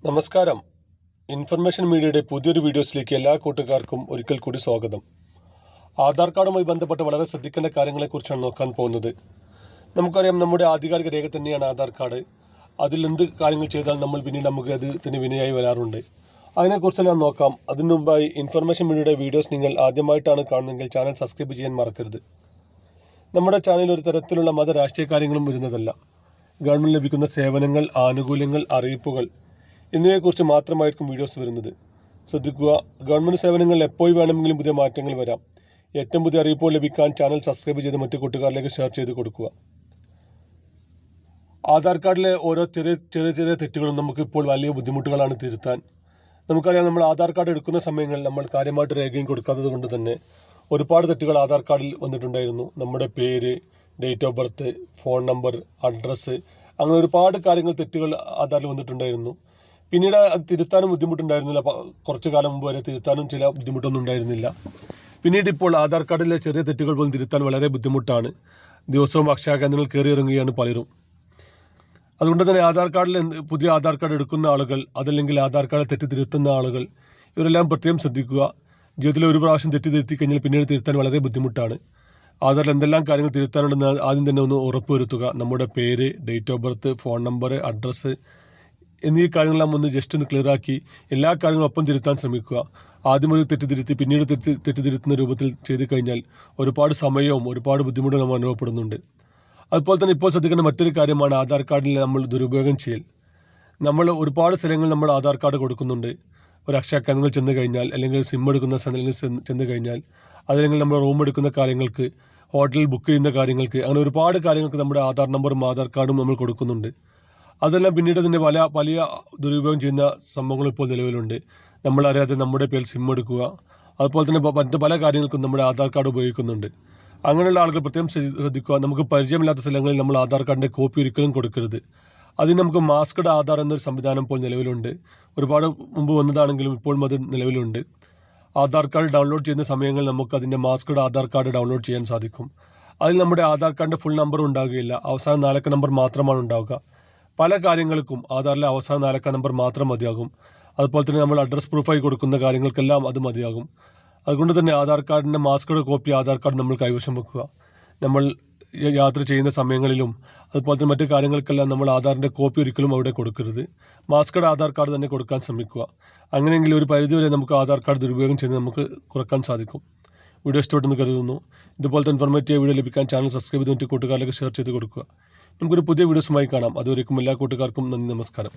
നമസ്കാരം. ഇൻഫർമേഷൻ മീഡിയയുടെ പുതിയൊരു വീഡിയോസിലേക്ക് എല്ലാ കൂട്ടുകാർക്കും ഒരിക്കൽ കൂടി സ്വാഗതം. ആധാർ കാർഡുമായി ബന്ധപ്പെട്ട് വളരെ ശ്രദ്ധിക്കേണ്ട കാര്യങ്ങളെക്കുറിച്ചാണ് നോക്കാൻ പോകുന്നത്. നമുക്കറിയാം, നമ്മുടെ ആധികാരിക രേഖ തന്നെയാണ് ആധാർ കാർഡ്. അതിൽ എന്ത് കാര്യങ്ങൾ ചെയ്താൽ നമ്മൾ പിന്നീട് നമുക്ക് അതിന് വിനയായി വരാറുണ്ട്. അതിനെക്കുറിച്ചെല്ലാം നോക്കാം. അതിനു മുമ്പായി ഇൻഫർമേഷൻ മീഡിയയുടെ വീഡിയോസ് നിങ്ങൾ ആദ്യമായിട്ടാണ് കാണുന്നതെങ്കിൽ ചാനൽ സബ്സ്ക്രൈബ് ചെയ്യാൻ മറക്കരുത്. നമ്മുടെ ചാനലിൽ ഒരു തരത്തിലുള്ള മത രാഷ്ട്രീയ കാര്യങ്ങളും വരുന്നതല്ല. ഗവൺമെൻറ് ലഭിക്കുന്ന സേവനങ്ങൾ, ആനുകൂല്യങ്ങൾ, അറിയിപ്പുകൾ എന്നിവയെക്കുറിച്ച് മാത്രമായിരിക്കും വീഡിയോസ് വരുന്നത്. ശ്രദ്ധിക്കുക, ഗവൺമെൻറ് സേവനങ്ങളിൽ എപ്പോൾ വേണമെങ്കിലും പുതിയ മാറ്റങ്ങൾ വരാം. ഏറ്റവും പുതിയ അറിയിപ്പുകൾ ലഭിക്കാൻ ചാനൽ സബ്സ്ക്രൈബ് ചെയ്ത് മറ്റു കൂട്ടുകാരിലേക്ക് ഷെയർ ചെയ്ത് കൊടുക്കുക. ആധാർ കാർഡിലെ ഓരോ ചെറിയ തെറ്റുകളും നമുക്കിപ്പോൾ വലിയ ബുദ്ധിമുട്ടുകളാണ് തിരുത്താൻ. നമുക്കറിയാം, നമ്മൾ ആധാർ കാർഡ് എടുക്കുന്ന സമയങ്ങളിൽ നമ്മൾ കാര്യമായിട്ട് രേഖയും കൊടുക്കാത്തത് കൊണ്ട് തന്നെ ഒരുപാട് തെറ്റുകൾ ആധാർ കാർഡിൽ വന്നിട്ടുണ്ടായിരുന്നു. നമ്മുടെ പേര്, date of birth, phone number, address, അങ്ങനെ ഒരുപാട് കാര്യങ്ങൾ തെറ്റുകൾ ആധാറിൽ വന്നിട്ടുണ്ടായിരുന്നു. പിന്നീട് അത് തിരുത്താനും ബുദ്ധിമുട്ടുണ്ടായിരുന്നില്ല. കുറച്ചു കാലം മുമ്പ് വരെ തിരുത്താനും ചില ബുദ്ധിമുട്ടൊന്നും ഉണ്ടായിരുന്നില്ല. പിന്നീട് ഇപ്പോൾ ആധാർ കാർഡിലെ ചെറിയ തെറ്റുകൾ പോലും തിരുത്താൻ വളരെ ബുദ്ധിമുട്ടാണ്. ദിവസവും അക്ഷയ കേന്ദ്രങ്ങൾ കയറി ഇറങ്ങുകയാണ് പലരും. അതുകൊണ്ട് തന്നെ ആധാർ കാർഡിൽ പുതിയ ആധാർ കാർഡ് എടുക്കുന്ന ആളുകൾ, അതല്ലെങ്കിൽ ആധാർ കാർഡ് തെറ്റ് തിരുത്തുന്ന ആളുകൾ, ഇവരെല്ലാം പ്രത്യേകം ശ്രദ്ധിക്കുക. ജീവിതത്തിൽ ഒരു പ്രാവശ്യം തെറ്റ് തിരുത്തി കഴിഞ്ഞാൽ പിന്നീട് തിരുത്താൻ വളരെ ബുദ്ധിമുട്ടാണ്. ആധാറിൽ എന്തെല്ലാം കാര്യങ്ങൾ തിരുത്താനുണ്ടെന്ന് ആദ്യം തന്നെ ഒന്ന് ഉറപ്പുവരുത്തുക. നമ്മുടെ പേര്, date of birth, phone number, address എന്നീ കാര്യങ്ങളെല്ലാം ഒന്ന് ജസ്റ്റ് ഒന്ന് ക്ലിയറാക്കി എല്ലാ കാര്യങ്ങളും ഒപ്പം തിരുത്താൻ ശ്രമിക്കുക. ആദ്യം ഒരു തെറ്റ് തിരുത്തി പിന്നീട് തെറ്റ് തിരുത്തുന്ന രൂപത്തിൽ ചെയ്തു കഴിഞ്ഞാൽ ഒരുപാട് സമയവും ഒരുപാട് ബുദ്ധിമുട്ടും നമ്മൾ അനുഭവപ്പെടുന്നുണ്ട്. അതുപോലെ തന്നെ ഇപ്പോൾ ശ്രദ്ധിക്കേണ്ട മറ്റൊരു കാര്യമാണ് ആധാർ കാർഡിൽ നമ്മൾ ദുരുപയോഗം ചെയ്യൽ. നമ്മൾ ഒരുപാട് സ്ഥലങ്ങളിൽ നമ്മൾ ആധാർ കാർഡ് കൊടുക്കുന്നുണ്ട്. ഒരു അക്ഷയ കേന്ദ്രങ്ങളിൽ ചെന്ന് കഴിഞ്ഞാൽ, അല്ലെങ്കിൽ സിം എടുക്കുന്ന സ്ഥലങ്ങളിൽ ചെന്ന് കഴിഞ്ഞാൽ, അതല്ലെങ്കിൽ നമ്മൾ റൂം എടുക്കുന്ന കാര്യങ്ങൾക്ക്, ഹോട്ടലിൽ ബുക്ക് ചെയ്യുന്ന കാര്യങ്ങൾക്ക്, അങ്ങനെ ഒരുപാട് കാര്യങ്ങൾക്ക് നമ്മുടെ ആധാർ നമ്പറും ആധാർ കാർഡും നമ്മൾ കൊടുക്കുന്നുണ്ട്. അതെല്ലാം പിന്നീട് അതിൻ്റെ വലിയ ദുരുപയോഗം ചെയ്യുന്ന സംഭവങ്ങൾ ഇപ്പോൾ നിലവിലുണ്ട്. നമ്മളറിയാതെ നമ്മുടെ പേരിൽ സിം എടുക്കുക, അതുപോലെ തന്നെ മറ്റ് പല കാര്യങ്ങൾക്കും നമ്മുടെ ആധാർ കാർഡ് ഉപയോഗിക്കുന്നുണ്ട്. അങ്ങനെയുള്ള ആളുകൾ പ്രത്യേകം ശ്രദ്ധിക്കുക. നമുക്ക് പരിചയമില്ലാത്ത സ്ഥലങ്ങളിൽ നമ്മൾ ആധാർ കാർഡിൻ്റെ കോപ്പി ഒരിക്കലും കൊടുക്കരുത്. അതിന് നമുക്ക് മാസ്ക്ഡ് ആധാർ എന്നൊരു സംവിധാനം ഇപ്പോൾ നിലവിലുണ്ട്. ഒരുപാട് മുമ്പ് വന്നതാണെങ്കിലും ഇപ്പോഴും അത് നിലവിലുണ്ട്. ആധാർ കാർഡ് ഡൗൺലോഡ് ചെയ്യുന്ന സമയങ്ങളിൽ നമുക്ക് അതിൻ്റെ മാസ്ക്ഡ് ആധാർ കാർഡ് ഡൗൺലോഡ് ചെയ്യാൻ സാധിക്കും. അതിൽ നമ്മുടെ ആധാർ കാർഡിൻ്റെ ഫുൾ നമ്പർ ഉണ്ടാകുകയില്ല, അവസാന 4 അക്ക നമ്പർ മാത്രമാണ് ഉണ്ടാവുക. പല കാര്യങ്ങൾക്കും ആധാറിലെ അവസാന 4 അക്ക നമ്പർ മാത്രം മതിയാകും. അതുപോലെ തന്നെ നമ്മൾ അഡ്രസ് പ്രൂഫായി കൊടുക്കുന്ന കാര്യങ്ങൾക്കെല്ലാം അത് മതിയാകും. അതുകൊണ്ട് തന്നെ ആധാർ കാർഡിൻ്റെ മാസ്ക്ഡ് കോപ്പി ആധാർ കാർഡ് നമ്മൾ കൈവശം വെക്കുക. നമ്മൾ യാത്ര ചെയ്യുന്ന സമയങ്ങളിലും അതുപോലെ തന്നെ മറ്റു കാര്യങ്ങൾക്കെല്ലാം നമ്മൾ ആധാറിൻ്റെ കോപ്പി ഒരിക്കലും അവിടെ കൊടുക്കരുത്. മാസ്ക്ഡ് ആധാർ കാർഡ് തന്നെ കൊടുക്കാൻ ശ്രമിക്കുക. അങ്ങനെയെങ്കിൽ ഒരു പരിധിവരെ നമുക്ക് ആധാർ കാർഡ് ദുരുപയോഗം ചെയ്യുന്നത് നമുക്ക് കുറക്കാൻ സാധിക്കും. വീഡിയോ ഇഷ്ടപ്പെട്ടെന്ന് കരുതുന്നു. ഇതുപോലത്തെ ഇൻഫോർമേറ്റീവ് വീഡിയോ ലഭിക്കാൻ ചാനൽ സബ്സ്ക്രൈബ് ചെയ്ത് മറ്റു കൂട്ടുകാരിലേക്ക് ഷെയർ ചെയ്ത് കൊടുക്കുക. നമുക്കൊരു പുതിയ വീഡിയോസുമായി കാണാം. അതുവരേക്കും എല്ലാ കൂട്ടുകാർക്കും നന്ദി, നമസ്കാരം.